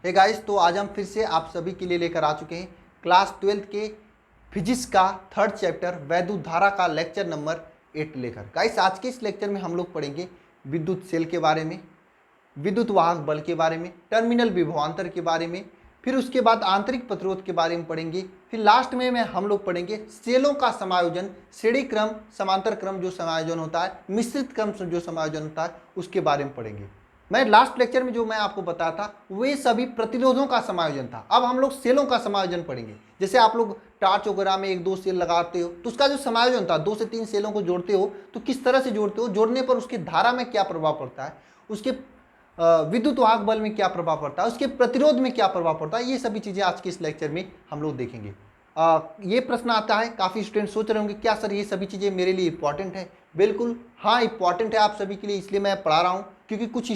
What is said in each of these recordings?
Hey guys, तो आज हम फिर से आप सभी के लिए लेकर आ चुके हैं क्लास 12 के फिजिक्स का 3rd चैप्टर वैद्युत धारा का लेक्चर नंबर 8 लेकर। गाइस, आज के इस लेक्चर में हम लोग पढ़ेंगे विद्युत सेल के बारे में, विद्युत वाहक बल के बारे में, टर्मिनल विभवांतर के बारे में, फिर उसके बाद आंतरिक प्रतिरोध के बारे में पढ़ेंगे। फिर लास्ट में हम लोग पढ़ेंगे सेलों का समायोजन, श्रेणी क्रम, समांतर क्रम जो समायोजन होता है, मिश्रित क्रम जो समायोजन होता है, उसके बारे में पढ़ेंगे। मैं लास्ट लेक्चर में जो मैं आपको बताया था वे सभी प्रतिरोधों का समायोजन था। अब हम लोग सेलों का समायोजन पढ़ेंगे। जैसे आप लोग टार्च वगैरह में 1-2 सेल लगाते हो तो उसका जो समायोजन था, 2 से 3 सेलों को जोड़ते हो तो किस तरह से जोड़ते हो, जोड़ने पर उसके धारा में क्या प्रभाव पड़ता है, उसके विद्युत वाहक बल में क्या प्रभाव पड़ता है, उसके प्रतिरोध में क्या प्रभाव पड़ता है, ये सभी चीज़ें आज के इस लेक्चर में हम लोग देखेंगे। ये प्रश्न आता है, काफ़ी स्टूडेंट सोच रहे होंगे क्या सर ये सभी चीज़ें मेरे लिए इंपॉर्टेंट है। बिल्कुल हाँ, इंपॉर्टेंट है आप सभी के लिए, इसलिए मैं पढ़ा रहा हूँ। क्योंकि कुछ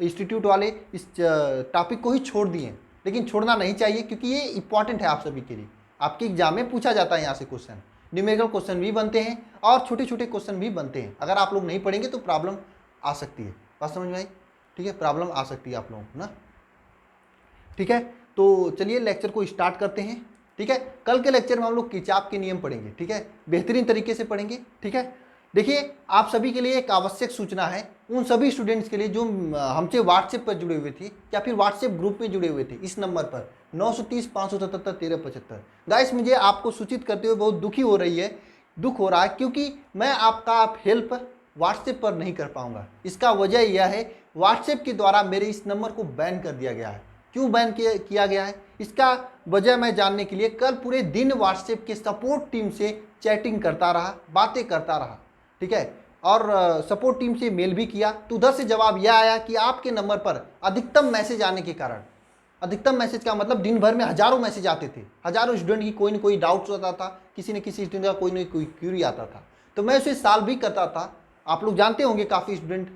इंस्टीट्यूट वाले इस टॉपिक को ही छोड़ दिए, लेकिन छोड़ना नहीं चाहिए क्योंकि ये इंपॉर्टेंट है आप सभी के लिए। आपके एग्जाम में पूछा जाता है यहाँ से क्वेश्चन, न्यूमेरिकल क्वेश्चन भी बनते हैं और छोटे छोटे क्वेश्चन भी बनते हैं। अगर आप लोग नहीं पढ़ेंगे तो प्रॉब्लम आ सकती है। बात समझ में आई? ठीक है, प्रॉब्लम आ सकती है आप लोगों को ना। ठीक है, तो चलिए लेक्चर को स्टार्ट करते हैं। ठीक है, कल के लेक्चर में हम लोग किरचॉफ के नियम पढ़ेंगे। ठीक है, बेहतरीन तरीके से पढ़ेंगे। ठीक है, देखिए आप सभी के लिए एक आवश्यक सूचना है, उन सभी स्टूडेंट्स के लिए जो हमसे व्हाट्सएप पर जुड़े हुए थे या फिर व्हाट्सएप ग्रुप में जुड़े हुए थे, इस नंबर पर 930-577-1375। गाइस, मुझे आपको सूचित करते हुए बहुत दुख हो रहा है क्योंकि मैं आपका हेल्प व्हाट्सएप पर नहीं कर पाऊंगा। इसका वजह यह है, व्हाट्सएप के द्वारा मेरे इस नंबर को बैन कर दिया गया है। क्यों बैन किया गया है, इसका वजह मैं जानने के लिए कल पूरे दिन व्हाट्सएप के सपोर्ट टीम से चैटिंग करता रहा, बातें करता रहा। ठीक है, और सपोर्ट टीम से मेल भी किया तो उधर से जवाब यह आया कि आपके नंबर पर अधिकतम मैसेज आने के कारण, अधिकतम मैसेज का मतलब दिन भर में हजारों मैसेज आते थे, हजारों स्टूडेंट की कोई न कोई डाउट्स होता था, किसी न किसी स्टूडेंट का कोई न कोई क्यूरी आता था, तो मैं उसे सॉल्व भी करता था। आप लोग जानते होंगे, काफ़ी स्टूडेंट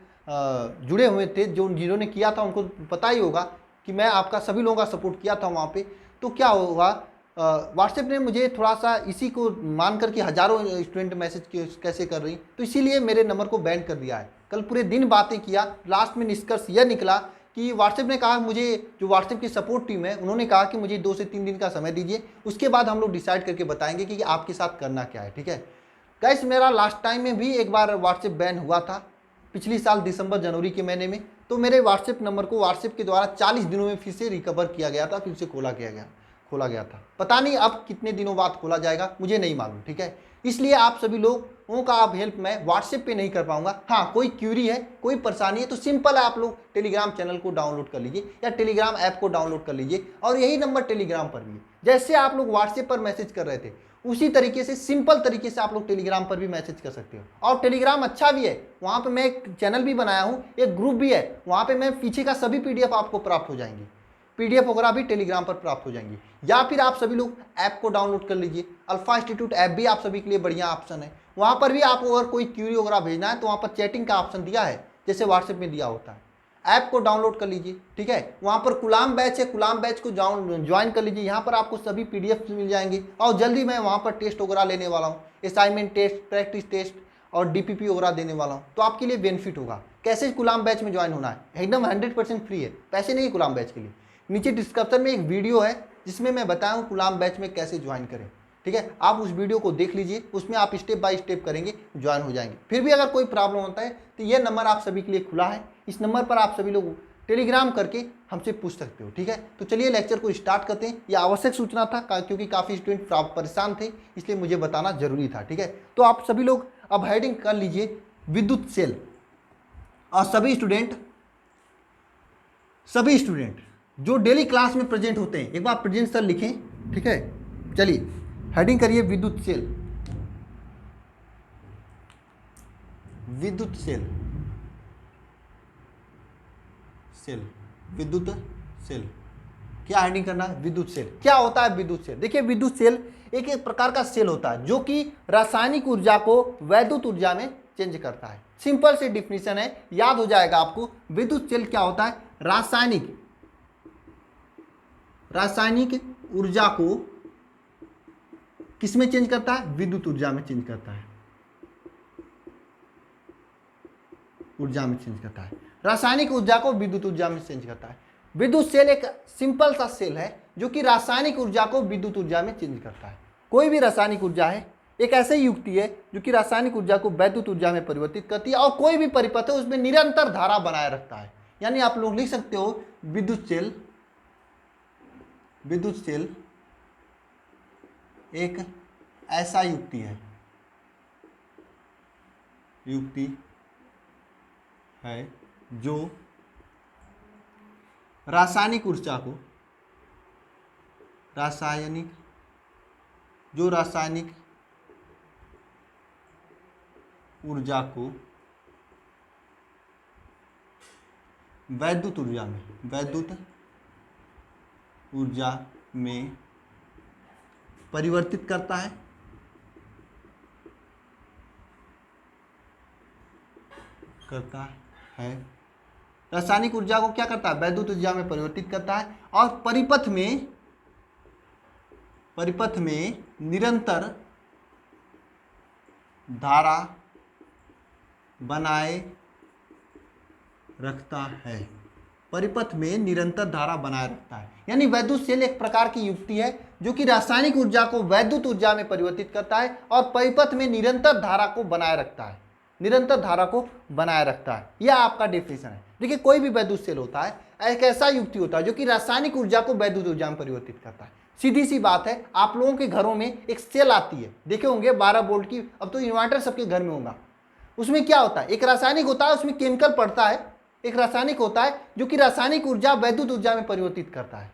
जुड़े हुए थे, जिन्होंने किया था उनको पता ही होगा कि मैं आपका सभी लोगों का सपोर्ट किया था वहाँ पे। तो क्या हुआ, व्हाट्सएप ने मुझे थोड़ा सा इसी को मान कर कि हजारों स्टूडेंट मैसेज कैसे कर रही, तो इसीलिए मेरे नंबर को बैन कर दिया है। कल पूरे दिन बातें किया, लास्ट में निष्कर्ष यह निकला कि व्हाट्सएप ने कहा मुझे, जो व्हाट्सएप की सपोर्ट टीम है उन्होंने कहा कि मुझे 2 से 3 दिन का समय दीजिए, उसके बाद हम लोग डिसाइड करके बताएंगे कि आपके साथ करना क्या है। ठीक है गाइस, मेरा लास्ट टाइम में भी एक बार व्हाट्सएप बैन हुआ था, पिछली साल दिसंबर जनवरी के महीने में। तो मेरे व्हाट्सएप नंबर को व्हाट्सएप के द्वारा 40 दिनों में फिर से रिकवर किया गया था, फिर से खोला गया था। पता नहीं अब कितने दिनों बाद खोला जाएगा, मुझे नहीं मालूम। ठीक है, इसलिए आप सभी लोगों का आप हेल्प मैं व्हाट्सएप पे नहीं कर पाऊंगा। हाँ, कोई क्यूरी है, कोई परेशानी है तो सिंपल है, आप लोग टेलीग्राम चैनल को डाउनलोड कर लीजिए या टेलीग्राम ऐप को डाउनलोड कर लीजिए, और यही नंबर टेलीग्राम पर भी है। जैसे आप लोग व्हाट्सएप पर मैसेज कर रहे थे उसी तरीके से, सिंपल तरीके से आप लोग टेलीग्राम पर भी मैसेज कर सकते हो। और टेलीग्राम अच्छा भी है, वहाँ पे मैं एक चैनल भी बनाया हूँ, एक ग्रुप भी है, वहाँ पे मैं पीछे का सभी पीडीएफ आपको प्राप्त हो जाएंगी, पीडीएफ वगैरह भी टेलीग्राम पर प्राप्त हो जाएंगी। या फिर आप सभी लोग ऐप को डाउनलोड कर लीजिए, अल्फा इंस्टीट्यूट ऐप भी आप सभी के लिए बढ़िया ऑप्शन है। वहाँ पर भी आप अगर कोई क्यूरी वगैरह भेजना है तो वहाँ पर चैटिंग का ऑप्शन दिया है, जैसे व्हाट्सएप में दिया होता है। ऐप को डाउनलोड कर लीजिए। ठीक है, वहाँ पर गुलाम बैच है, गुलाम बैच को ज्वाइन कर लीजिए। यहाँ पर आपको सभी पीडीएफ मिल जाएंगे, और जल्दी मैं वहाँ पर टेस्ट वगैरह लेने वाला हूँ, असाइनमेंट टेस्ट, प्रैक्टिस टेस्ट और डीपीपी वगैरह देने वाला हूँ, तो आपके लिए बेनिफिट होगा। कैसे गुलाम बैच में ज्वाइन होना है, एकदम 100% फ्री है, पैसे नहीं गुलाम बैच के लिए। नीचे डिस्क्रिप्शन में एक वीडियो है जिसमें मैं बताया हूँ गुलाम बैच में कैसे ज्वाइन करें। ठीक है, आप उस वीडियो को देख लीजिए, उसमें आप स्टेप बाय स्टेप करेंगे, ज्वाइन हो जाएंगे। फिर भी अगर कोई प्रॉब्लम होता है तो ये नंबर आप सभी के लिए खुला है, इस नंबर पर आप सभी लोग टेलीग्राम करके हमसे पूछ सकते हो। ठीक है, तो चलिए लेक्चर को स्टार्ट करते हैं। यह आवश्यक सूचना था क्योंकि काफ़ी स्टूडेंट परेशान थे, इसलिए मुझे बताना जरूरी था। ठीक है, तो आप सभी लोग अब हेडिंग कर लीजिए विद्युत सेल, और सभी स्टूडेंट जो डेली क्लास में प्रेजेंट होते हैं एक बार प्रेजेंट सर लिखें। ठीक है, चलिए हेडिंग करिए विद्युत सेल, विद्युत सेल, विद्युत सेल। क्या हेडिंग करना है, विद्युत सेल। क्या होता है विद्युत सेल? देखिए, विद्युत सेल एक प्रकार का सेल होता है जो कि रासायनिक ऊर्जा को वैद्युत ऊर्जा में चेंज करता है। सिंपल से डिफिनीशन है, याद हो जाएगा आपको। विद्युत सेल क्या होता है, रासायनिक ऊर्जा को किसमें चेंज करता है, विद्युत ऊर्जा में चेंज करता है, ऊर्जा में चेंज करता है। रासायनिक ऊर्जा को विद्युत ऊर्जा में चेंज करता है। विद्युत सेल एक सिंपल सा सेल है जो कि रासायनिक ऊर्जा को विद्युत ऊर्जा में चेंज करता है। कोई भी रासायनिक ऊर्जा है एक ऐसी युक्ति है जो कि रासायनिक ऊर्जा को वैद्युत ऊर्जा में परिवर्तित करती है और कोई भी परिपथ है उसमें निरंतर धारा बनाए रखता है। यानी आप लोग लिख सकते हो विद्युत सेल एक ऐसा युक्ति है जो रासायनिक ऊर्जा को वैद्युत ऊर्जा में परिवर्तित करता है। रासायनिक ऊर्जा को क्या करता है? वैद्युत ऊर्जा में परिवर्तित करता है और परिपथ में निरंतर धारा बनाए रखता है। परिपथ में निरंतर धारा बनाए रखता है। यानी वैद्युत सेल एक प्रकार की युक्ति है जो कि रासायनिक ऊर्जा को वैद्युत ऊर्जा में परिवर्तित करता है और परिपथ में निरंतर धारा को बनाए रखता है। यह आपका डेफिनेशन है। देखिए कोई भी वैद्युत सेल होता है एक ऐसा युक्ति होता है जो कि रासायनिक ऊर्जा को वैद्युत ऊर्जा में परिवर्तित करता है। सीधी सी बात है, आप लोगों के घरों में एक सेल आती है, देखे होंगे 12 वोल्ट की, अब तो इन्वर्टर सबके घर में होगा। उसमें क्या होता है? एक रासायनिक होता है, उसमें केमिकल पड़ता है, एक रासायनिक होता है जो कि रासायनिक ऊर्जा वैद्युत ऊर्जा में परिवर्तित करता है।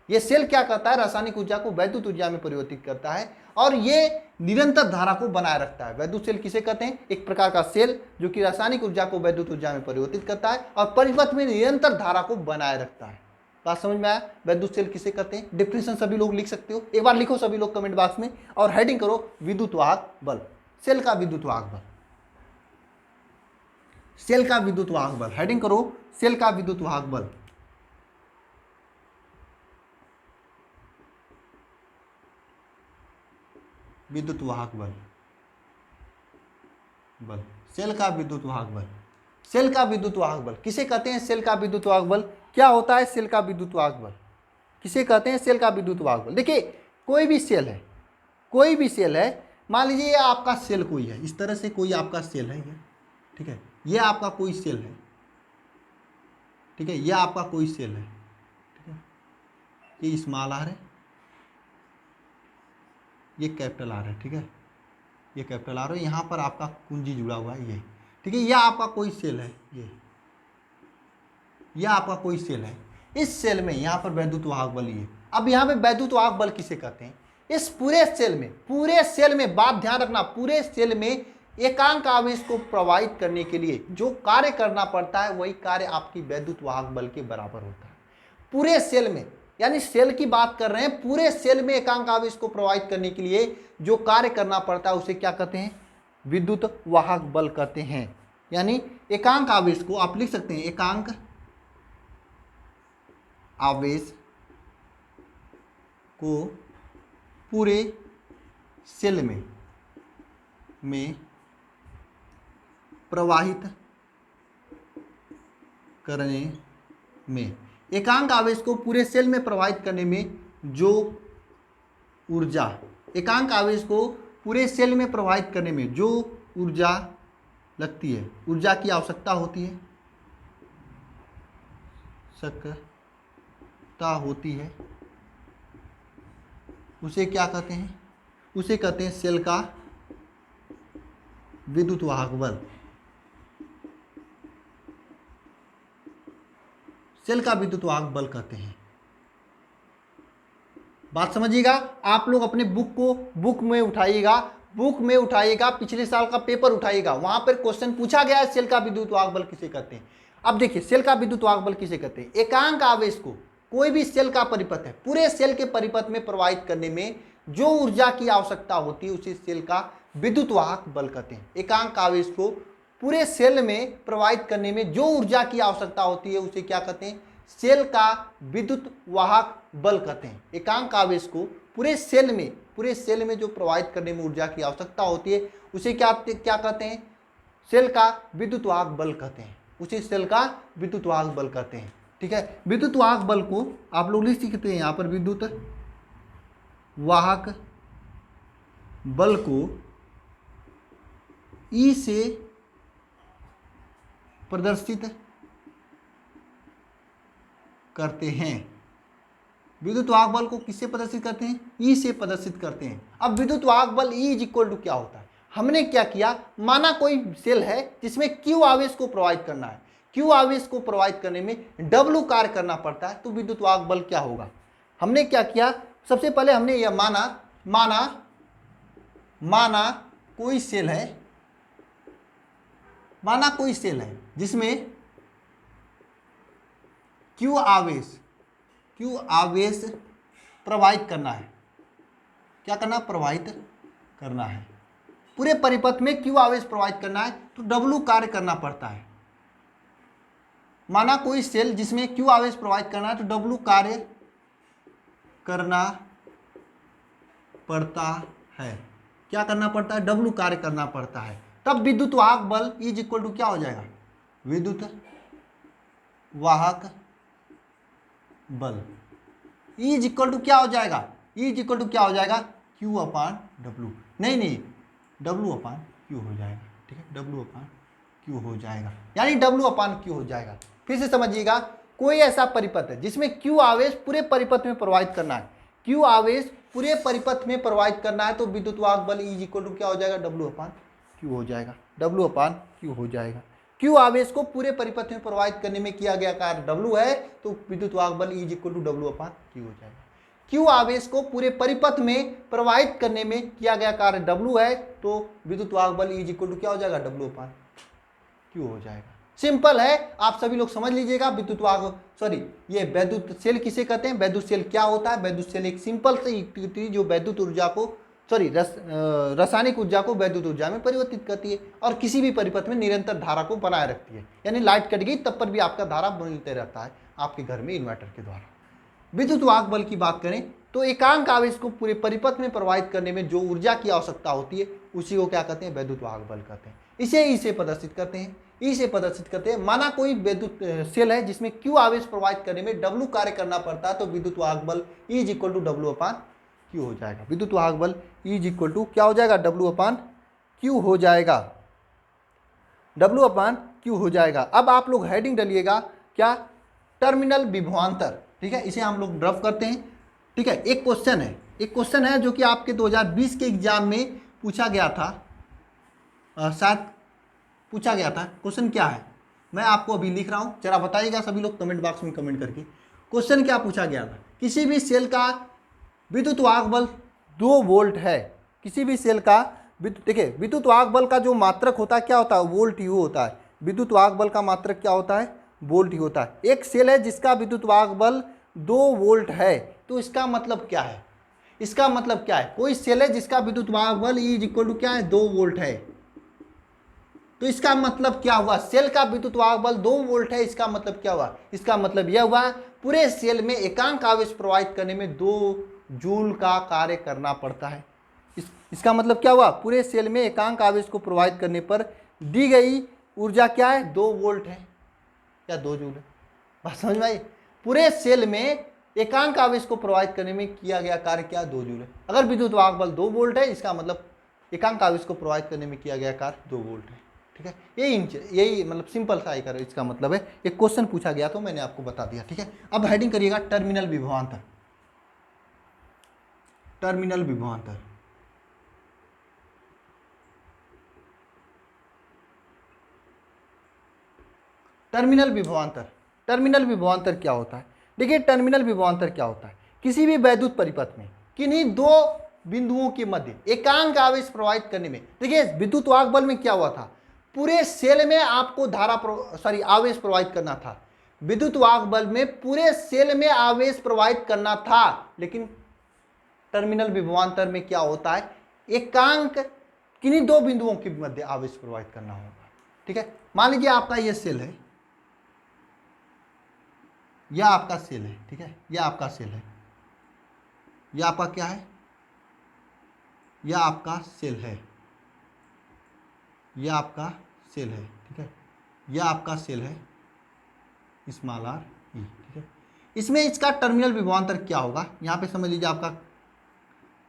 ये सेल क्या करता है? रासायनिक ऊर्जा को वैद्युत ऊर्जा में परिवर्तित करता है और ये निरंतर धारा को बनाए रखता है। वैद्युत सेल किसे कहते हैं? एक प्रकार का सेल जो कि रासायनिक ऊर्जा को वैद्युत ऊर्जा में परिवर्तित करता है और परिपथ में निरंतर धारा को बनाए रखता है। बात समझ में आया? वैद्युत सेल किसे कहते हैं? डेफिनेशन सभी लोग लिख सकते हो, एक बार लिखो सभी लोग कमेंट बॉक्स में और हेडिंग करो विद्युत वाहक बल। सेल का विद्युत वाहक बल, सेल का विद्युत वाहक बल, हेडिंग करो सेल का विद्युत वाहक बल। विद्युत वाहक बल, सेल का विद्युत वाहक बल। सेल का विद्युत वाहक बल किसे कहते हैं? सेल का विद्युत वाहक बल क्या होता है? सेल का विद्युत वाहक बल किसे कहते हैं? सेल का विद्युत वाहक बल। देखिए कोई भी सेल है, मान लीजिए ये आपका सेल कोई है, इस तरह से कोई आपका सेल है, ठीक है, ये आपका कोई सेल है, ठीक है, ये आपका कोई सेल है, ठीक है, ये स्मॉल आर है, ये कैपिटल आर है, ठीक है, ये कैपिटल आर है, यहाँ पर आपका कुंजी जुड़ा हुआ है ये, ठीक है, यह आपका कोई सेल है, यह आपका कोई सेल है। इस सेल में यहाँ पर वैद्युत वाहक बल ये। अब यहाँ पे वैद्युत वाहक बल किसे कहते हैं? इस पूरे सेल में बात ध्यान रखना, पूरे सेल में एकांक आवेश को प्रवाहित करने के लिए जो कार्य करना पड़ता है वही कार्य आपकी वैद्युत वाहक बल के बराबर होता है। पूरे सेल में, यानी सेल की बात कर रहे हैं, पूरे सेल में एकांक आवेश को प्रवाहित करने के लिए जो कार्य करना पड़ता है उसे क्या कहते हैं? विद्युत वाहक बल कहते हैं। यानी एकांक आवेश को आप लिख सकते हैं, एकांक आवेश को पूरे सेल में प्रवाहित करने में, एकांक आवेश को पूरे सेल में प्रवाहित करने में जो ऊर्जा, एकांक आवेश को पूरे सेल में प्रवाहित करने में जो ऊर्जा लगती है, ऊर्जा की आवश्यकता होती है, उसे क्या कहते हैं? उसे कहते हैं सेल का विद्युत वाहक बल। सेल का विद्युत वाहक बल कहते हैं। बात समझिएगा। आप लोग अपने बुक में उठाइएगा, पिछले साल का पेपर उठाइएगा, वहां पर क्वेश्चन पूछा गया है सेल का विद्युत वाहक बल किसे कहते हैं। अब देखिए सेल का विद्युत वाहक बल किसे कहते हैं? एकांक आवेश को, कोई भी सेल का परिपथ है, पूरे सेल के परिपथ में प्रवाहित करने में जो ऊर्जा की आवश्यकता होती है उसे सेल का विद्युत वाहक बल कहते हैं। एकांक आवेश को पूरे सेल में प्रवाहित करने में जो ऊर्जा की आवश्यकता होती है उसे क्या कहते हैं? सेल का विद्युत वाहक बल कहते हैं। एकांक आवेश को पूरे सेल में जो प्रवाहित करने में ऊर्जा की आवश्यकता होती है उसे क्या कहते हैं? सेल का विद्युत वाहक बल कहते हैं। उसे सेल का विद्युत वाहक बल कहते हैं। ठीक है। विद्युत वाहक बल को आप लोग लिख सकते हैं यहाँ पर, विद्युत वाहक बल को ई से प्रदर्शित करते हैं। विद्युत वाहक बल को किससे प्रदर्शित करते हैं? ई से प्रदर्शित करते हैं। अब विद्युत वाहक बल ई इज इक्वल टू क्या होता है? हमने क्या किया, माना कोई सेल है जिसमें क्यू आवेश को प्रोवाइड करना है, क्यू आवेश को प्रोवाइड करने में डब्ल्यू कार्य करना पड़ता है, तो विद्युत वाहक बल क्या होगा? हमने क्या किया, सबसे पहले हमने यह माना कोई सेल है, जिसमें क्यू आवेश प्रवाहित करना है। क्या करना? प्रवाहित करना है। पूरे परिपथ में क्यू आवेश प्रवाहित करना है तो डब्ल्यू कार्य करना पड़ता है। माना कोई सेल जिसमें क्यू आवेश प्रवाहित करना है तो डब्ल्यू कार्य करना पड़ता है। क्या करना पड़ता है? डब्ल्यू कार्य करना पड़ता है। तब विद्युत वाहक बल इज इक्वल टू क्या हो जाएगा? विद्युत वाहक बल इज इक्वल टू क्या हो जाएगा? इज इक्वल टू क्या हो जाएगा? क्यू अपान डब्ल्यू। नहीं, डब्ल्यू अपान क्यू हो जाएगा। ठीक है, डब्ल्यू अपान क्यू हो जाएगा, यानी डब्ल्यू अपान क्यू हो जाएगा। फिर से समझिएगा, कोई ऐसा परिपथ है जिसमें क्यू आवेश पूरे परिपथ में प्रवाहित करना है, क्यू आवेश पूरे परिपथ में प्रवाहित करना है, तो विद्युत वाहक बल इज इक्वल टू क्या हो जाएगा? डब्ल्यू अपान क्यू हो जाएगा। डब्ल्यू अपान क्यू हो जाएगा। क्यू आवेश को पूरे परिपथ में प्रवाहित करने में किया गया कार्य डब्ल्यू है, तो विद्युत वाहक बल is equal to W upon Q हो जाएगा। क्यू आवेश को पूरे परिपथ में प्रवाहित करने में किया गया कार्य डब्ल्यू है, तो विद्युत वाहक बल इज इक्वल टू क्या हो जाएगा? डब्ल्यू अपान क्यू हो जाएगा। सिंपल है, आप सभी लोग समझ लीजिएगा। विद्युत वाहक ये वैद्युत सेल किसे कहते हैं? वैद्युत सेल क्या होता है? वैद्युत सेल एक सिंपल सी युक्ति जो वैद्युत ऊर्जा को रासायनिक ऊर्जा को वैद्युत ऊर्जा में परिवर्तित करती है और किसी भी परिपथ में निरंतर धारा को बनाए रखती है। यानी लाइट कट गई तब पर भी आपका धारा बनते रहता है आपके घर में इन्वर्टर के द्वारा। विद्युत वाहक बल की बात करें तो एकांक आवेश को पूरे परिपथ में प्रवाहित करने में जो ऊर्जा की आवश्यकता होती है उसी को क्या कहते हैं? वैद्युत वाहक बल कहते हैं। इसे ई से प्रदर्शित करते हैं। ई से प्रदर्शित करते हैं। माना कोई विद्युत सेल है जिसमें क्यू आवेश प्रवाहित करने में डब्ल्यू कार्य करना पड़ता है, तो विद्युत वाहक बल E is equal to W upon Q हो जाएगा। विद्युत वाहक बल ई इज इक्वल टू क्या हो जाएगा? डब्ल्यू अपान क्यू हो जाएगा। डब्ल्यू अपान क्यू हो जाएगा। अब आप लोग हेडिंग डालिएगा क्या? टर्मिनल विभवांतर। ठीक है, इसे हम लोग ड्रॉप करते हैं। ठीक है, एक क्वेश्चन है जो कि आपके 2020 के एग्जाम में पूछा गया था, शायद पूछा गया था। क्वेश्चन क्या है मैं आपको अभी लिख रहा हूं, जरा बताइएगा सभी लोग कमेंट बॉक्स में कमेंट करके। क्वेश्चन क्या पूछा गया था? किसी भी सेल का विद्युत वाहक बल 2 वोल्ट है। किसी भी सेल का देखिए, विद्युत वाहक बल का जो मात्रक होता है क्या होता है? वोल्ट यू होता है। विद्युत वाहक बल का मात्रक क्या होता है? वोल्ट यू होता है। एक सेल है जिसका विद्युत वाहक बल 2 वोल्ट है, तो इसका मतलब क्या है? इसका मतलब क्या है? कोई सेल है जिसका विद्युत वाहक बल E इज इक्वल टू क्या है? 2 वोल्ट है, तो इसका मतलब क्या हुआ? सेल का विद्युत वाहक बल 2 वोल्ट है, इसका मतलब क्या हुआ? इसका मतलब यह हुआ पूरे सेल में एकांक आवेश प्रवाहित करने में 2 जूल का कार्य करना पड़ता है। इसका मतलब क्या हुआ? पूरे सेल में एकांक आवेश को प्रवाहित करने पर दी गई ऊर्जा क्या है? 2 वोल्ट है या 2 जूल है। बात समझ में आई? पूरे सेल में एकांक आवेश को प्रवाहित करने में किया गया कार्य क्या? 2 जूल है। अगर विद्युत वाहक बल 2 वोल्ट है, इसका मतलब एकांक आवेश को प्रवाहित करने में किया गया कार्य 2 वोल्ट है। ठीक है, यही मतलब सिंपल सा करो, इसका मतलब है। एक क्वेश्चन पूछा गया तो मैंने आपको बता दिया। ठीक है, अब हेडिंग करिएगा टर्मिनल विभवांतर। टर्मिनल विभवांतर, टर्मिनल विभवांतर। टर्मिनल विभवांतर क्या होता है? देखिए, टर्मिनल विभवांतर क्या होता है? किसी भी वैद्युत परिपथ में किन्हीं 2 बिंदुओं के मध्य एकांक आवेश प्रवाहित करने में, देखिए विद्युत वाहक बल में क्या हुआ था? पूरे सेल में आपको आवेश प्रवाहित करना था। विद्युत वाहक बल में पूरे सेल में आवेश प्रवाहित करना था, लेकिन टर्मिनल विभवांतर में क्या होता है? एकांक किन्हीं 2 बिंदुओं के मध्य आवेश प्रवाहित करना होगा। ठीक है, मान लीजिए आपका यह सेल है, यह आपका सेल है। ठीक है, यह आपका सेल है, यह आपका क्या है? यह आपका सेल है, यह आपका सेल है। ठीक है, यह आपका सेल है, स्मॉल आर, ठीक है। इसमें इसका टर्मिनल विभवांतर क्या होगा, यहाँ पे समझ लीजिए आपका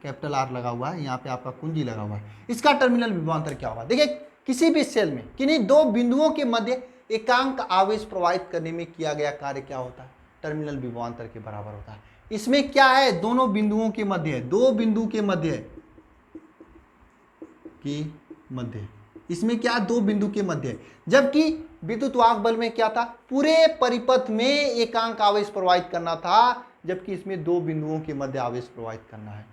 कैपिटल आर लगा हुआ है, यहाँ पे आपका कुंजी लगा हुआ है। इसका टर्मिनल विभवांतर क्या होगा, देखिए किसी भी सेल में किन्हीं दो बिंदुओं के मध्य एकांक आवेश प्रवाहित करने में किया गया कार्य क्या होता है, टर्मिनल विभवांतर के बराबर होता है। इसमें क्या है, दोनों बिंदुओं के मध्य है, दो बिंदु के मध्य इसमें क्या, दो बिंदु के मध्य है। जबकि विद्युत वाहक बल में क्या था, पूरे परिपथ में एकांक आवेश प्रवाहित करना था, जबकि इसमें दो बिंदुओं के मध्य आवेश प्रवाहित करना है।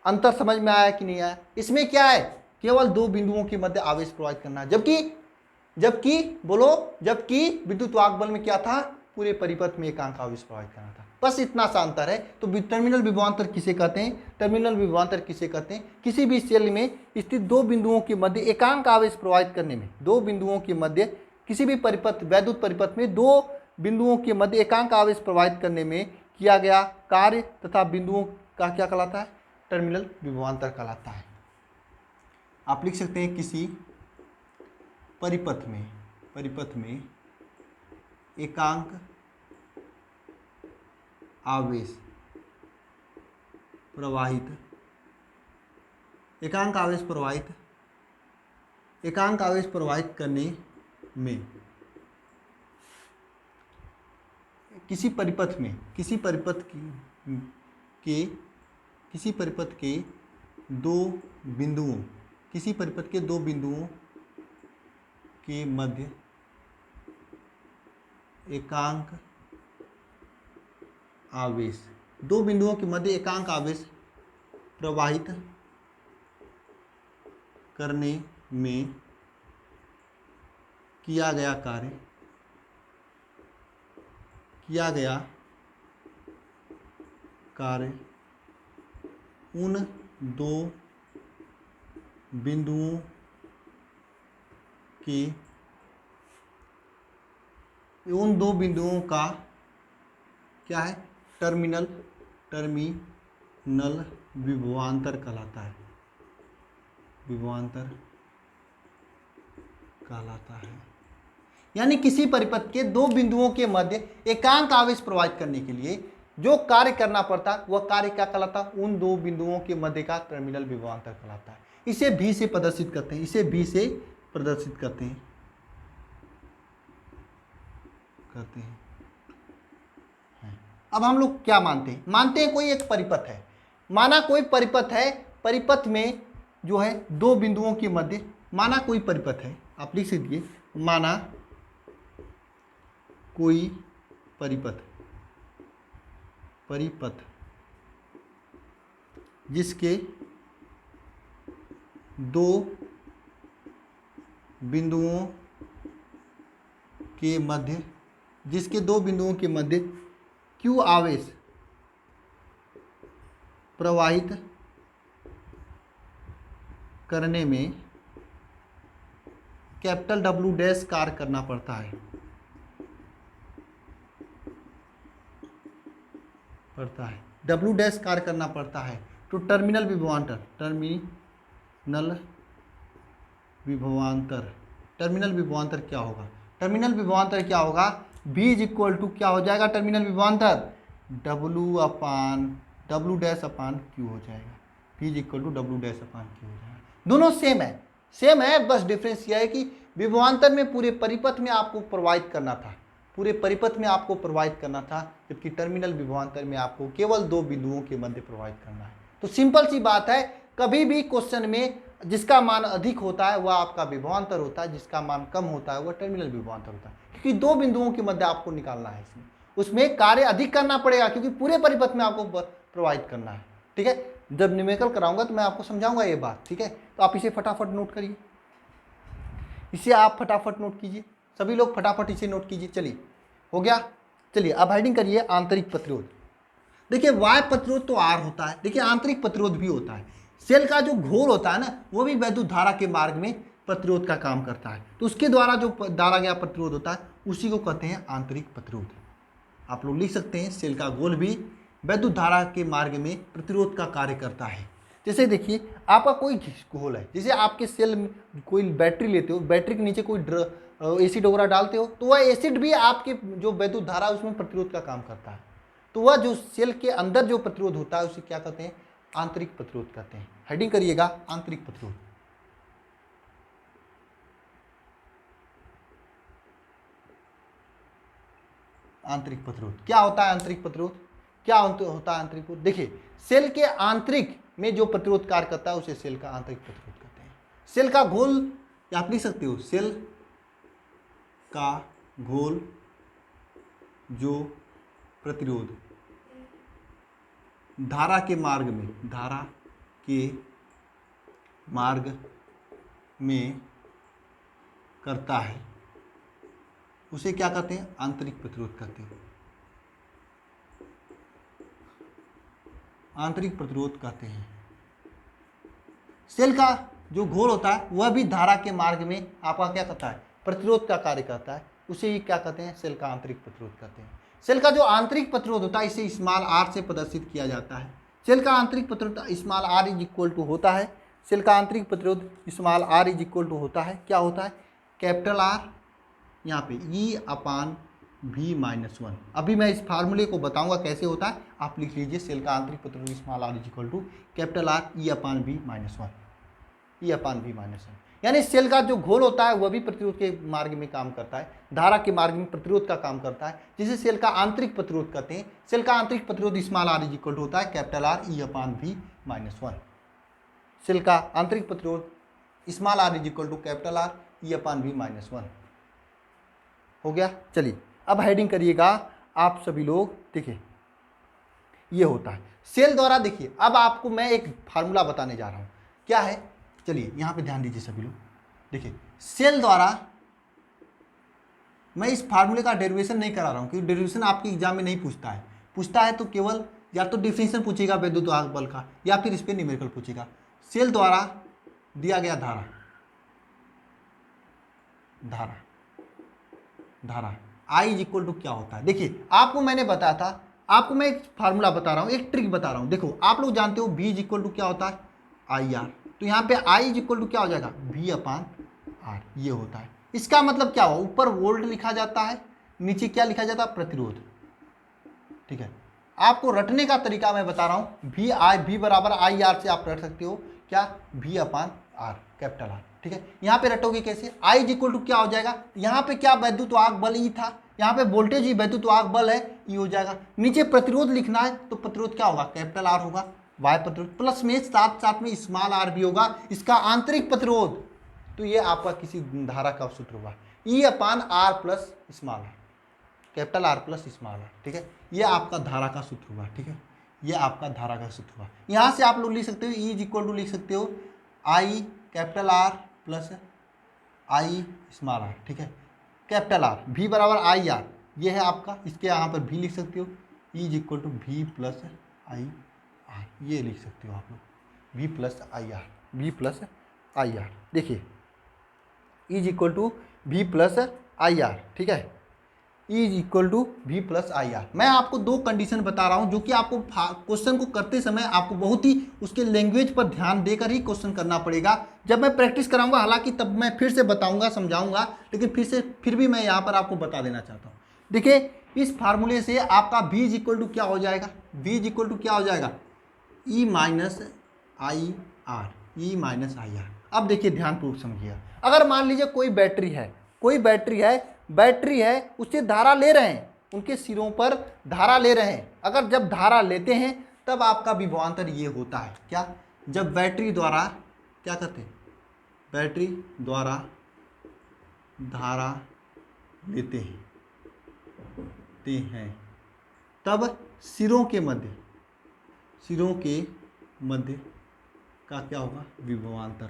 अंतर समझ में आया कि नहीं आया, इसमें क्या है, केवल दो बिंदुओं के मध्य आवेश प्रवाहित करना है, जबकि विद्युत वाहक बल में क्या था, पूरे परिपथ में एकांक आवेश प्रवाहित करना था। बस इतना सा अंतर है। तो टर्मिनल विभवांतर किसे कहते हैं, टर्मिनल विभवांतर किसे कहते हैं, किसी भी सेल में स्थित दो बिंदुओं के मध्य एकांक आवेश प्रवाहित करने में, दो बिंदुओं के मध्य किसी भी परिपथ, वैद्युत परिपथ में दो बिंदुओं के मध्य एकांक आवेश प्रवाहित करने में किया गया कार्य तथा बिंदुओं का क्या कहलाता है, टर्मिनल विभवांतर कहलाता है। आप लिख सकते हैं किसी परिपथ में एकांक आवेश प्रवाहित करने में किसी परिपथ के दो बिंदुओं के मध्य एकांक आवेश, दो बिंदुओं के मध्य एकांक आवेश प्रवाहित करने में किया गया कार्य उन दो बिंदुओं का क्या है, टर्मिनल विभवांतर कहलाता है। यानी किसी परिपथ के दो बिंदुओं के मध्य एकांक आवेश प्रवाहित करने के लिए जो कार्य करना पड़ता, वह कार्य क्या कहलाता, उन दो बिंदुओं के मध्य का टर्मिनल विभवांतर कहलाता है। इसे भी से प्रदर्शित करते हैं। अब हम लोग क्या मानते हैं, कोई एक परिपथ है, माना कोई परिपथ है, परिपथ में जो है दो बिंदुओं के मध्य, माना कोई परिपथ है, आप लिख सकते, माना कोई परिपथ जिसके दो बिंदुओं के मध्य Q आवेश प्रवाहित करने में कैपिटल W डैश कार्य करना पड़ता है, W डैश कार्य करना पड़ता है। तो टर्मिनल विभवांतर क्या होगा, V इज इक्वल टू क्या हो जाएगा, टर्मिनल विभवांतर W डैश अपान Q हो जाएगा, V is equal to W dash upon Q हो जाएगा। दोनों सेम है, बस डिफरेंस यह है कि विभवांतर में पूरे परिपथ में आपको प्रवाहित करना था, जबकि टर्मिनल विभवांतर में आपको केवल दो बिंदुओं के मध्य प्रवाहित करना है। तो सिंपल सी बात है, कभी भी क्वेश्चन में जिसका मान अधिक होता है वह आपका विभवांतर होता है, जिसका मान कम होता है वह टर्मिनल विभवांतर होता है, क्योंकि दो बिंदुओं के मध्य आपको निकालना है। उसमें कार्य अधिक करना पड़ेगा, क्योंकि पूरे परिपथ में आपको प्रवाहित करना है। ठीक है, जब न्यूमेरिकल कराऊंगा तो मैं आपको समझाऊंगा ये बात। ठीक है, तो आप इसे फटाफट नोट करिए, सभी लोग फटाफट इसे नोट कीजिए। चलिए, हो गया। चलिए अब हेडिंग करिए आंतरिक प्रतिरोध। देखिए बाह्य प्रतिरोध तो आर होता है, देखिए आंतरिक प्रतिरोध भी होता है। सेल का जो घोल होता है ना, वो भी वैद्युत धारा के मार्ग में प्रतिरोध का काम करता है, तो उसके द्वारा जो डाला गया प्रतिरोध होता है उसी को कहते हैं आंतरिक प्रतिरोध। आप लोग लिख सकते हैं, सेल का घोल भी वैद्युत धारा के मार्ग में प्रतिरोध का कार्य करता है। जैसे देखिए आपका कोई घोल है, जैसे आपके सेल में कोई बैटरी लेते हो, बैटरी के नीचे कोई एसिड वगैरह डालते हो, तो वह एसिड भी आपके जो वैद्युत धारा है उसमें प्रतिरोध का काम करता है। तो वह जो सेल के अंदर जो प्रतिरोध होता है उसे क्या कहते हैं? आंतरिक प्रतिरोध कहते हैं। हेडिंग करिएगा आंतरिक प्रतिरोध। आंतरिक प्रतिरोध क्या होता है? आंतरिक प्रतिरोध क्या होता है? आंतरिक प्रतिरोध देखिए, सेल के आंतरिक में जो प्रतिरोध कार्य करता है उसे सेल का आंतरिक प्रतिरोध कहते हैं। सेल का घोल या आप लिख सकते हो सेल का घोल जो प्रतिरोध धारा के मार्ग में करता है उसे क्या कहते हैं? आंतरिक प्रतिरोध कहते हैं। आंतरिक प्रतिरोध कहते हैं। सेल का जो घोल होता है वह भी धारा के मार्ग में आपका क्या करता है? प्रतिरोध का कार्य करता है, उसे ही क्या कहते हैं? सेल का आंतरिक प्रतिरोध कहते हैं। सेल का जो आंतरिक प्रतिरोध होता है इसे स्मॉल r से प्रदर्शित किया जाता है। सेल का आंतरिक प्रतिरोध small r is equal to होता है, सेल का आंतरिक प्रतिरोध small r is equal to होता है, क्या होता है? कैपिटल R यहाँ पे E/V-1। अभी मैं इस फार्मूले को बताऊंगा कैसे होता है, आप लिख लीजिए सेल का आंतरिक प्रतिरोध small r is equal to capital R E/V-1। E/V-1 यानी सेल का जो घोल होता है वह भी प्रतिरोध के मार्ग में काम करता है, धारा के मार्ग में प्रतिरोध का काम करता है, जिसे सेल का आंतरिक प्रतिरोध कहते हैं। सेल का आंतरिक प्रतिरोध small r is equal to होता है कैपिटल R E/V-1। सेल का आंतरिक प्रतिरोध small r is equal to capital R E/V-1 हो गया। चलिए अब हेडिंग करिएगा आप सभी लोग। देखिए ये होता है सेल द्वारा। देखिए अब आपको मैं एक फार्मूला बताने जा रहा हूँ, क्या है? चलिए यहाँ पे ध्यान दीजिए सभी लोग। देखिए सेल द्वारा मैं इस फार्मूले का डेरिवेशन नहीं करा रहा हूँ क्योंकि डेरिवेशन आपके एग्जाम में नहीं पूछता है तो केवल या तो डिफिनेशन पूछेगा वैद्युत वाहक बल का या फिर इस पर न्यूमेरिकल पूछेगा। सेल द्वारा दिया गया धारा I इज इक्वल टू क्या होता है? देखिए आपको मैंने बताया था, आपको मैं एक फार्मूला बता रहा हूँ, एक ट्रिक बता रहा हूँ। देखो आप लोग जानते हो V इज इक्वल टू क्या होता है? IR। तो यहाँ पे I इज इक्वल टू क्या हो जाएगा? V/R। ये होता है। इसका मतलब क्या हुआ? ऊपर वोल्ट लिखा जाता है, नीचे क्या लिखा जाता है? प्रतिरोध। ठीक है, आपको रटने का तरीका मैं बता रहा हूँ। V बराबर IR से आप रट सकते हो क्या? V/R capital R। ठीक है, यहाँ पे रटोगे कैसे? I इज इक्वल टू क्या हो जाएगा? यहाँ पे क्या वैद्युत वाहक बल E था, यहाँ पे वोल्टेज ही वैद्युत वाहक बल है, E हो जाएगा। नीचे प्रतिरोध लिखना है तो प्रतिरोध क्या होगा? कैपिटल R होगा, वाय प्रतिरोध प्लस में साथ में स्मॉल r भी होगा, इसका आंतरिक प्रतिरोध। तो ये आपका किसी धारा का सूत्र होगा E/R plus small r, capital R plus small r। ठीक है, ये आपका धारा का सूत्र होगा। ठीक है, ये आपका धारा का सूत्र होगा। यहाँ से आप लोग लिख सकते हो E इज इक्वल टू लिख सकते हो I capital R plus I small r। ठीक है, कैपिटल R V बराबर IR ये है आपका, इसके यहाँ पर V लिख सकते हो E is equal to V plus IR, ये लिख सकते हो आप लोग V प्लस IR। देखिए E is equal to V plus IR। ठीक है, E is equal to V plus IR। मैं आपको दो कंडीशन बता रहा हूँ जो कि आपको क्वेश्चन को करते समय आपको बहुत ही उसके लैंग्वेज पर ध्यान देकर ही क्वेश्चन करना पड़ेगा। जब मैं प्रैक्टिस कराऊंगा हालांकि तब मैं फिर से बताऊंगा, समझाऊंगा, लेकिन फिर भी मैं यहाँ पर आपको बता देना चाहता हूँ। देखिए इस फार्मूले से आपका V इज इक्वल टू क्या हो जाएगा? V इज इक्वल टू क्या हो जाएगा? E minus IR। अब देखिए ध्यानपूर्वक समझिएगा। अगर मान लीजिए कोई बैटरी है, उससे धारा ले रहे हैं, उनके सिरों पर धारा ले रहे हैं। अगर जब धारा लेते हैं तब आपका विभवांतर ये होता है क्या? जब बैटरी द्वारा क्या करते हैं? बैटरी द्वारा धारा लेते हैं तब सिरों के मध्य का क्या होगा? विभवांतर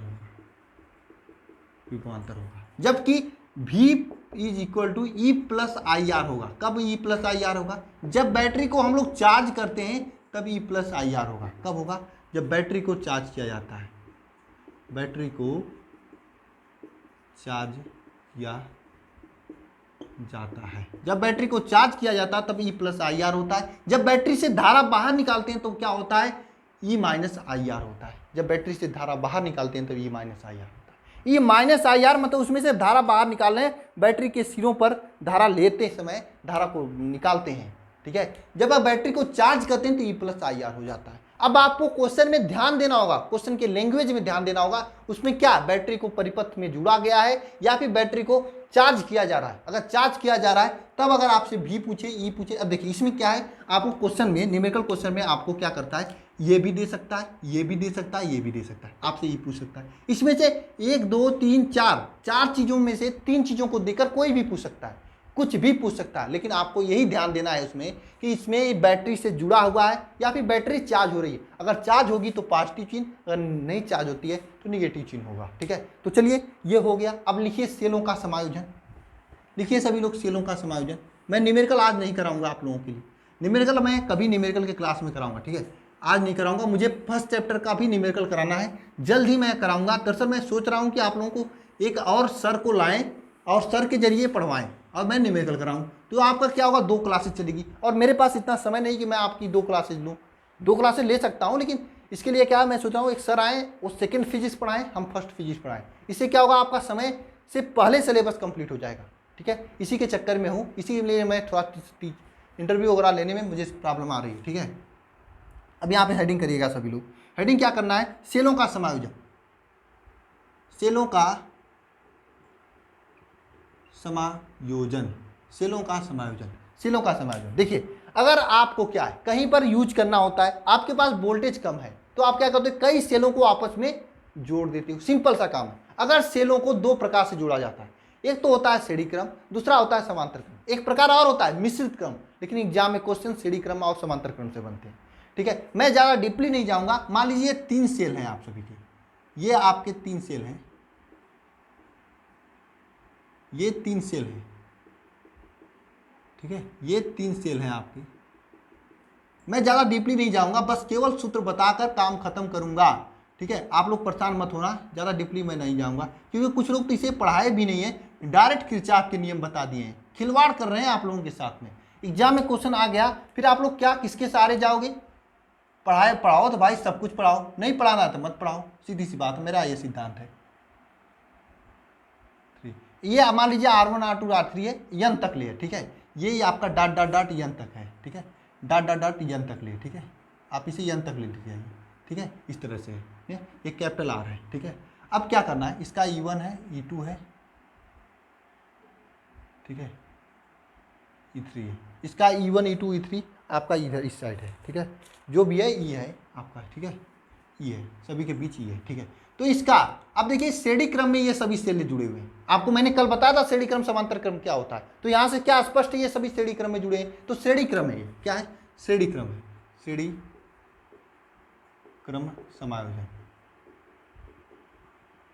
होगा। जबकि V is equal to E plus IR होगा। कब E प्लस IR होगा? जब बैटरी को हम लोग चार्ज करते हैं तब E प्लस IR होगा। कब होगा? जब बैटरी को चार्ज किया जाता है। बैटरी को चार्ज किया जाता है, जब बैटरी को चार्ज किया जाता है तब E प्लस IR होता है। जब बैटरी से धारा बाहर निकालते हैं तो क्या होता है? E माइनस IR होता है। जब बैटरी से धारा बाहर निकालते हैं तो ई माइनस आई आर होता है। ई माइनस आई आर मतलब उसमें से धारा बाहर निकाल रहे हैं, बैटरी के सिरों पर धारा लेते समय धारा को निकालते हैं, ठीक है। जब आप बैटरी को चार्ज करते हैं तो ई प्लस आई आर हो जाता है। अब आपको क्वेश्चन में ध्यान देना होगा, क्वेश्चन के लैंग्वेज में ध्यान देना होगा, उसमें क्या बैटरी को परिपथ में जुड़ा गया है या फिर बैटरी को चार्ज किया जा रहा है। अगर चार्ज किया जा रहा है तब अगर आपसे भी पूछे ई पूछे, अब देखिए इसमें क्या है, आपको क्वेश्चन में न्यूमेरिकल क्वेश्चन में आपको क्या करता है, ये भी दे सकता है, ये भी दे सकता है, ये भी दे सकता है, आपसे ये पूछ सकता है। इसमें से 1 2 3 4 चीज़ों में से 3 चीज़ों को देकर कोई भी पूछ सकता है, कुछ भी पूछ सकता है। लेकिन आपको यही ध्यान देना है उसमें कि इसमें बैटरी से जुड़ा हुआ है या फिर बैटरी चार्ज हो रही है। अगर चार्ज होगी तो पॉजिटिव चिन्ह, अगर नहीं चार्ज होती है तो निगेटिव चिन्ह होगा, ठीक है। तो चलिए ये हो गया। अब लिखिए सेलों का समायोजन, लिखिए सभी लोग सेलों का समायोजन। मैं न्यूमेरिकल आज नहीं कराऊंगा आप लोगों के लिए, न्यूमेरिकल मैं कभी न्यूमेरिकल के क्लास में कराऊंगा, ठीक है। आज नहीं कराऊंगा, मुझे फर्स्ट चैप्टर का भी न्यूमेरिकल कराना है, जल्द ही मैं कराऊंगा। दरअसल मैं सोच रहा हूँ कि आप लोगों को एक और सर को लाएं और सर के जरिए पढ़वाएं और मैं न्यूमेरिकल कराऊं, तो आपका क्या होगा, 2 क्लासेस चलेगी। और मेरे पास इतना समय नहीं कि मैं आपकी 2 क्लासेस लूँ, 2 क्लासेस ले सकता हूँ, लेकिन इसके लिए क्या है, मैं सोच रहा हूँ एक सर आएँ, वो सेकेंड फिजिक्स पढ़ाएं, हम फर्स्ट फिजिक्स पढ़ाएं। इससे क्या होगा, आपका समय से पहले सिलेबस कंप्लीट हो जाएगा, ठीक है। इसी के चक्कर में हूँ, इसीलिए मैं थोड़ा इंटरव्यू वगैरह लेने में मुझे प्रॉब्लम आ रही है, ठीक है। अब यहाँ पे हेडिंग करिएगा सभी लोग। हेडिंग क्या करना है, सेलों का समायोजन, सेलों का समायोजन, सेलों का समायोजन, सेलों का समायोजन। देखिए अगर आपको क्या है, कहीं पर यूज करना होता है, आपके पास वोल्टेज कम है, तो आप क्या करते हो, कई सेलों को आपस में जोड़ देते हो, सिंपल सा काम है। अगर सेलों को 2 प्रकार से जोड़ा जाता है, एक तो होता है श्रेणी क्रम, दूसरा होता है समांतर क्रम, एक प्रकार और होता है मिश्रित क्रम, लेकिन एग्जाम में क्वेश्चन श्रेणी क्रम और समांतर क्रम से बनते हैं, ठीक है। मैं ज़्यादा डीपली नहीं जाऊँगा। मान लीजिए 3 सेल हैं आप सभी के, ये आपके 3 सेल हैं, ये 3 सेल हैं, ठीक है, ये 3 सेल हैं आपके। मैं ज़्यादा डीपली नहीं जाऊंगा, बस केवल सूत्र बताकर काम खत्म करूंगा, ठीक है। आप लोग परेशान मत होना, ज़्यादा डीपली मैं नहीं जाऊंगा, क्योंकि कुछ लोग तो इसे पढ़ाए भी नहीं है, डायरेक्ट किरचॉफ के नियम बता दिए हैं, खिलवाड़ कर रहे हैं आप लोगों के साथ में। एग्जाम में क्वेश्चन आ गया, फिर आप लोग क्या किसके सहारे जाओगे, पढ़ाओ तो भाई सब कुछ पढ़ाओ, नहीं पढ़ाना तो मत पढ़ाओ, सीधी सी बात, मेरा ये सिद्धांत है। ये मान लीजिए R1 R2 R3 है, यन तक ले, ठीक है। ये आपका डॉट डॉट डॉट यन तक है, ठीक है, डॉट डॉट डॉट यन तक ले, ठीक है। आप इसे यन तक ले लीजिए, ठीक है, इस तरह से ये कैपिटल R है, ठीक है। अब क्या करना है, इसका E1 है, E2 है, ठीक है, E3 है, इसका E1 E2 E3 आपका इधर इस साइड है, ठीक है, जो भी है E है आपका, ठीक है, E है, सभी के बीच E है, ठीक है। तो इसका अब देखिए श्रेणी क्रम में ये सभी सेल जुड़े हुए हैं, आपको मैंने कल बताया था श्रेणी क्रम समांतर क्रम क्या होता है, तो यहाँ से क्या स्पष्ट है, ये सभी श्रेणी क्रम में जुड़े हैं, तो श्रेणी क्रम है, ये क्या है, श्रेणी क्रम है, श्रेणी क्रम समायोजन,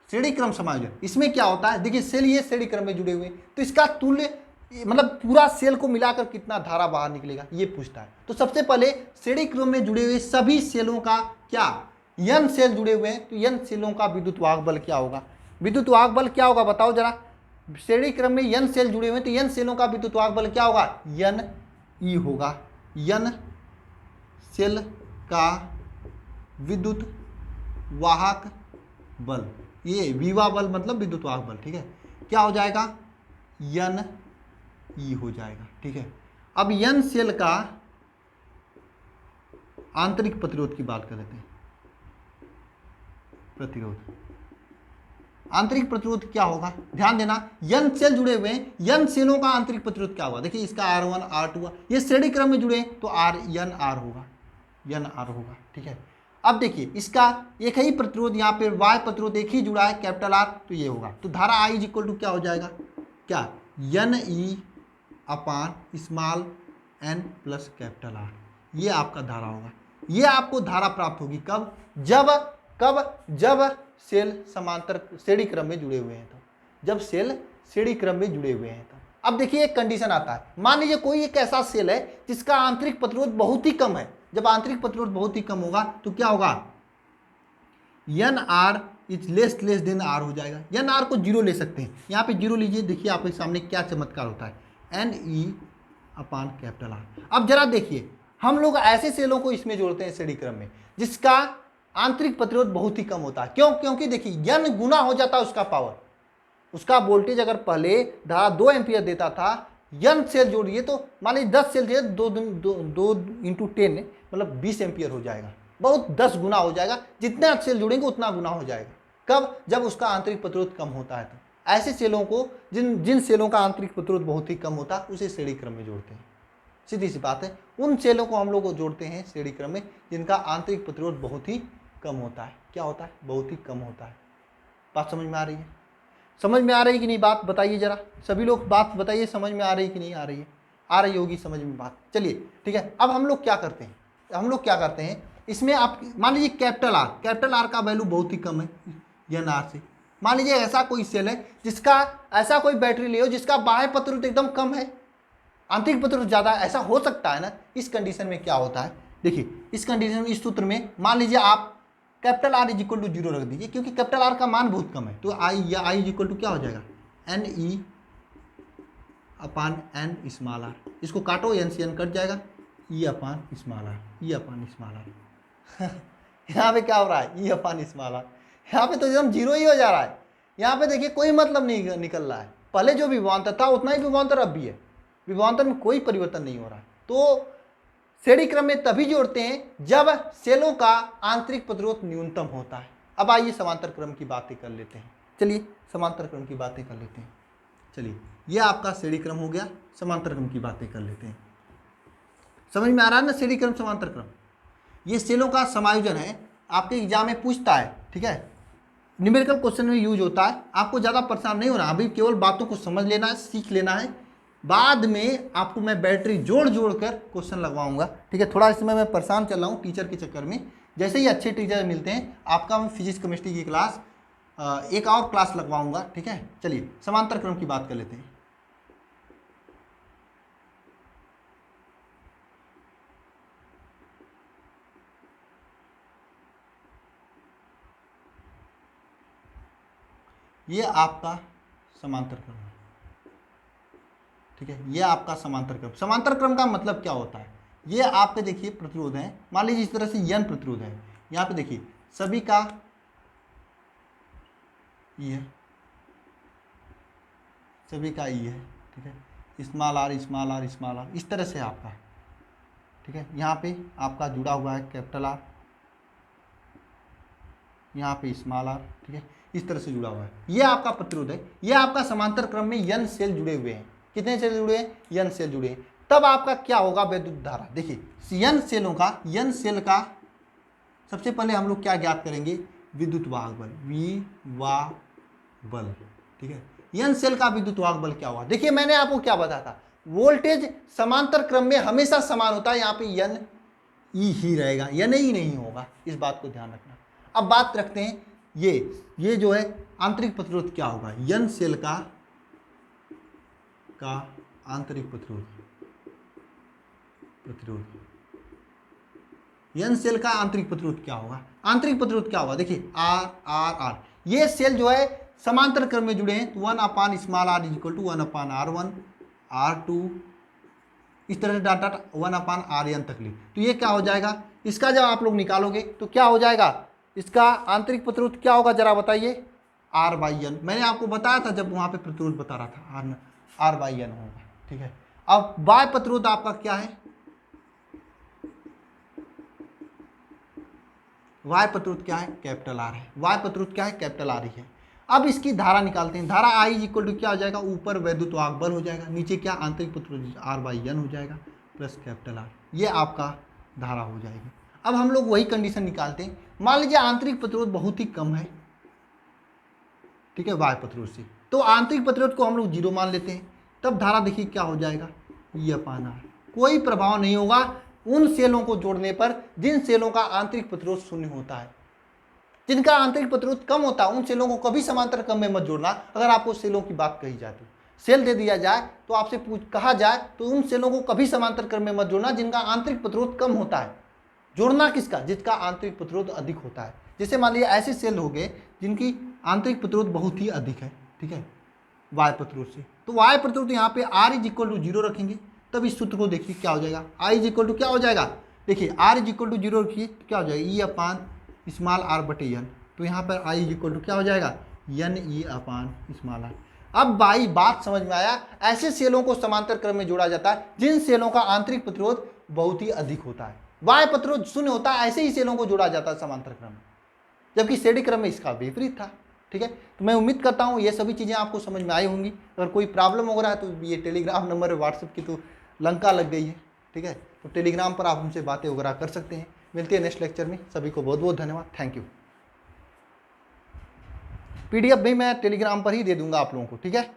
श्रेणी क्रम समायोजन। इसमें क्या होता है, देखिए सेल ये श्रेणी क्रम में जुड़े हुए हैं, तो इसका तुल्य मतलब पूरा सेल को मिलाकर कितना धारा बाहर निकलेगा ये पूछता है। तो सबसे पहले श्रेणी क्रम में जुड़े हुए सभी सेलों का क्या, यन सेल जुड़े हुए हैं, तो यन सेलों का विद्युत वाहक बल क्या होगा, विद्युत वाहक बल क्या होगा बताओ जरा। श्रेणी क्रम में यन सेल जुड़े हुए हैं, तो यन सेलों का विद्युत वाहक बल क्या होगा, यन ई होगा, यन सेल का विद्युत वाहक बल, ये विवा बल मतलब विद्युत वाहक बल, ठीक है, क्या हो जाएगा, यन ई हो जाएगा, ठीक है। अब यन सेल का आंतरिक प्रतिरोध की बात कर लेते हैं, प्रतिरोध, आंतरिक प्रतिरोध क्या होगा, ध्यान देना, यन सेल जुड़े हुए हैं, यन सेलों का आंतरिक प्रतिरोध क्या होगा, देखिए इसका R1 R2 ये श्रेणी क्रम में जुड़े हैं, तो यन आर होगा, यन आर होगा, ठीक है। अब देखिए इसका एक ही प्रतिरोध, यहाँ पे Y प्रतिरोध एक ही जुड़ा है, कैपिटल R, तो ये होगा, तो धारा I इज इक्वल टू क्या हो जाएगा, क्या, n e upon small n plus capital R, ये आपका धारा होगा। ये आपको धारा प्राप्त होगी कब, जब सेल समांतर श्रेणी क्रम में जुड़े हुए हैं, तो जब सेल श्रेणी क्रम में जुड़े हुए हैं तो। अब देखिए एक कंडीशन आता है, मान लीजिए कोई एक ऐसा सेल है जिसका आंतरिक प्रतिरोध बहुत ही कम है, जब आंतरिक प्रतिरोध बहुत ही कम होगा तो क्या होगा, N R is less than R हो जाएगा। एन आर को 0 ले सकते हैं, यहाँ पे 0 लीजिए, देखिए आपके सामने क्या चमत्कार होता है, एन ई अपान कैपिटल आर। अब जरा देखिए हम लोग ऐसे सेलों को इसमें जोड़ते हैं श्रेणी क्रम में जिसका आंतरिक प्रतिरोध बहुत ही कम होता है। क्यों? क्योंकि देखिए n गुना हो जाता है उसका पावर। उसका वोल्टेज अगर पहले धारा 2 एम्पियर देता था, n सेल जोड़िए तो मान लीजिए 10 सेल दिए, 2 इंटू 10 मतलब 20 एम्पियर हो जाएगा। बहुत 10 गुना हो जाएगा, जितना सेल जुड़ेंगे उतना गुना हो जाएगा। कब? जब उसका आंतरिक प्रतिरोध कम होता है। तो ऐसे सेलों को, जिन सेलों का आंतरिक प्रतिरोध बहुत ही कम होता है, उसे श्रेणी क्रम में जोड़ते हैं। सीधी सी बात है, उन सेलों को हम लोग जोड़ते हैं श्रेणी क्रम में जिनका आंतरिक प्रतिरोध बहुत ही कम होता है। क्या होता है? बहुत ही कम होता है। बात समझ में आ रही है? समझ में आ रही है कि नहीं? बात बताइए जरा, सभी लोग बात बताइए, समझ में आ रही है कि नहीं आ रही है? आ रही होगी समझ में बात। चलिए ठीक है, अब हम लोग क्या करते हैं, इसमें आप मान लीजिए कैपिटल आर का वैल्यू बहुत ही कम है एन आर से। मान लीजिए ऐसा कोई सेल है जिसका, ऐसा कोई बैटरी ले हो जिसका बाह्य प्रतिरोध एकदम कम है, आंतरिक प्रतिरोध ज़्यादा, ऐसा हो सकता है ना। इस कंडीशन में क्या होता है, देखिए इस कंडीशन में, इस सूत्र में मान लीजिए आप capital R is equal to 0 रख दीजिए, क्योंकि कैपिटल आर का मान बहुत कम है। तो आई इज इक्वल टू क्या हो जाएगा, N E upon N small r. इसको काटो, एन से एन कट जाएगा, ई अपान स्मॉल आर। यहाँ पे क्या हो रहा है, ई अपान स्मॉल आर। यहाँ पे तो एकदम 0 ही हो जा रहा है। यहाँ पे देखिए कोई मतलब नहीं निकल रहा है। पहले जो विभवांतर था उतना ही विभवांतर अब भी है, विभवांतर में कोई परिवर्तन नहीं हो रहा है। तो श्रेणी क्रम में तभी जोड़ते हैं जब सेलों का आंतरिक प्रतिरोध न्यूनतम होता है। अब आइए समांतर क्रम की बातें कर लेते हैं। चलिए समांतर क्रम की बातें कर लेते हैं। चलिए ये आपका श्रेणी क्रम हो गया, समांतर क्रम की बातें कर लेते हैं। समझ में आ रहा है ना, श्रेणी क्रम समांतर क्रम, ये सेलों का समायोजन है। आपके एग्जाम में पूछता है, ठीक है, न्यूमेरिकल क्वेश्चन में यूज होता है। आपको ज़्यादा परेशान नहीं होना, अभी केवल बातों को समझ लेना है, सीख लेना है। बाद में आपको मैं बैटरी जोड़ कर क्वेश्चन लगवाऊंगा, ठीक है। थोड़ा इस समय मैं परेशान चल रहा हूँ टीचर के चक्कर में। जैसे ही अच्छे टीचर मिलते हैं, आपका मैं फिजिक्स केमिस्ट्री की क्लास, एक और क्लास लगवाऊंगा, ठीक है। चलिए समांतर क्रम की बात कर लेते हैं। ये आपका समांतर क्रम है, ठीक है। ये आपका समांतर क्रम, समांतर क्रम का मतलब क्या होता है, ये आपके देखिए प्रतिरोध है। मान लीजिए इस तरह से यन प्रतिरोध है, यहाँ पे देखिए सभी का ई है, सभी का ई है, ठीक है। Small r small r small r, इस तरह से आपका, ठीक है। यहाँ पे आपका जुड़ा हुआ है कैपिटल आर, यहाँ पे स्मॉल आर, ठीक है, इस तरह से जुड़ा हुआ है। ये आपका प्रतिरोध है। ये आपका समांतर क्रम में यन सेल जुड़े हुए हैं। कितने सेल जुड़े हैं, यन सेल जुड़े हैं। तब आपका क्या होगा, विद्युत धारा। देखिए यन सेलों का, यन सेल का सबसे पहले हम लोग क्या ज्ञात करेंगे, विद्युत वाहक बल, वी वाह बल, ठीक है। यन सेल का विद्युत वाहक बल क्या हुआ, देखिए मैंने आपको क्या बताया था, वोल्टेज समांतर क्रम में हमेशा समान होता है। यहाँ पे यन ई ही रहेगा, यन ई नहीं होगा, इस बात को ध्यान रखना। अब बात रखते हैं ये जो है आंतरिक प्रतिरोध क्या होगा, यन सेल का आंतरिक प्रतिरोध, यन सेल का आंतरिक प्रतिरोध क्या होगा, आंतरिक प्रतिरोध क्या होगा, देखिए आर आर आर। ये सेल जो है समांतर क्रम में जुड़े हैं, तो 1 upon small r is equal to 1 upon R1 R2, इस तरह से डाटा 1 अपान RN तक ली। तो ये क्या हो जाएगा, इसका जब आप लोग निकालोगे तो क्या हो जाएगा, इसका आंतरिक प्रतिरोध क्या होगा जरा बताइए, R/N। मैंने आपको बताया था जब वहाँ पे प्रतिरोध बता रहा था, R/N होगा, ठीक है। अब बाह्य प्रतिरोध आपका क्या है, वाय प्रतिरोध क्या है, कैपिटल आर है। वाय प्रतिरोध क्या है, कैपिटल आर ही है। अब इसकी धारा निकालते हैं। धारा आई इज इक्वल टू क्या हो जाएगा, ऊपर वैद्युत वाहक बल हो जाएगा, नीचे क्या आंतरिक प्रतिरोध R/N हो जाएगा प्लस कैपिटल आर, ये आपका धारा हो जाएगी। अब हम लोग वही कंडीशन निकालते हैं। मान लीजिए आंतरिक प्रतिरोध बहुत ही कम है, ठीक है, वाय प्रतिरोध से, तो आंतरिक प्रतिरोध को हम लोग 0 मान लेते हैं। तब धारा देखिए क्या हो जाएगा, ये अपान आर। कोई प्रभाव नहीं होगा उन सेलों को जोड़ने पर जिन सेलों का आंतरिक प्रतिरोध 0 होता है। जिनका आंतरिक प्रतिरोध कम होता है उन सेलों को कभी समांतर क्रम में मत जोड़ना। अगर आपको सेलों की बात कही जाए तो, सेल दे दिया जाए तो आपसे कहा जाए तो उन सेलों को कभी समांतर क्रम में मत जोड़ना जिनका आंतरिक प्रतिरोध कम होता है। जोड़ना किसका, जिसका आंतरिक प्रतिरोध अधिक होता है। जैसे मान लीजिए ऐसे सेल हो गए जिनकी आंतरिक प्रतिरोध बहुत ही अधिक है, ठीक है, वाय प्रतिरोध से। तो वाय प्रतिरोध यहाँ पे R इज इक्वल टू 0 रखेंगे। तब इस सूत्र को देखिए क्या हो जाएगा, I इज इक्वल टू क्या हो जाएगा, देखिए R इज इक्वल टू 0 रखिए तो क्या हो जाएगा, ई अपान स्मॉल आर बटे एन, तो यहाँ पर आई इक्वल टू क्या हो जाएगा, N E upon small r. अब भाई बात समझ में आया, ऐसे सेलों को समांतर क्रम में जोड़ा जाता है जिन सेलों का आंतरिक प्रतिरोध बहुत ही अधिक होता है, बाह्य प्रतिरोध शून्य होता है, ऐसे ही सेलों को जोड़ा जाता है समांतर क्रम में, जबकि श्रेणी क्रम में इसका विपरीत था। ठीक है, तो मैं उम्मीद करता हूँ ये सभी चीज़ें आपको समझ में आई होंगी। अगर कोई प्रॉब्लम हो रहा है तो ये टेलीग्राम नंबर है, व्हाट्सएप की तो लंका लग गई है। ठीक है, तो टेलीग्राम पर आप हमसे बातें वगैरह कर सकते हैं। मिलते हैं नेक्स्ट लेक्चर में, सभी को बहुत बहुत धन्यवाद, थैंक यू। PDF भी मैं टेलीग्राम पर ही दे दूंगा आप लोगों को। ठीक है।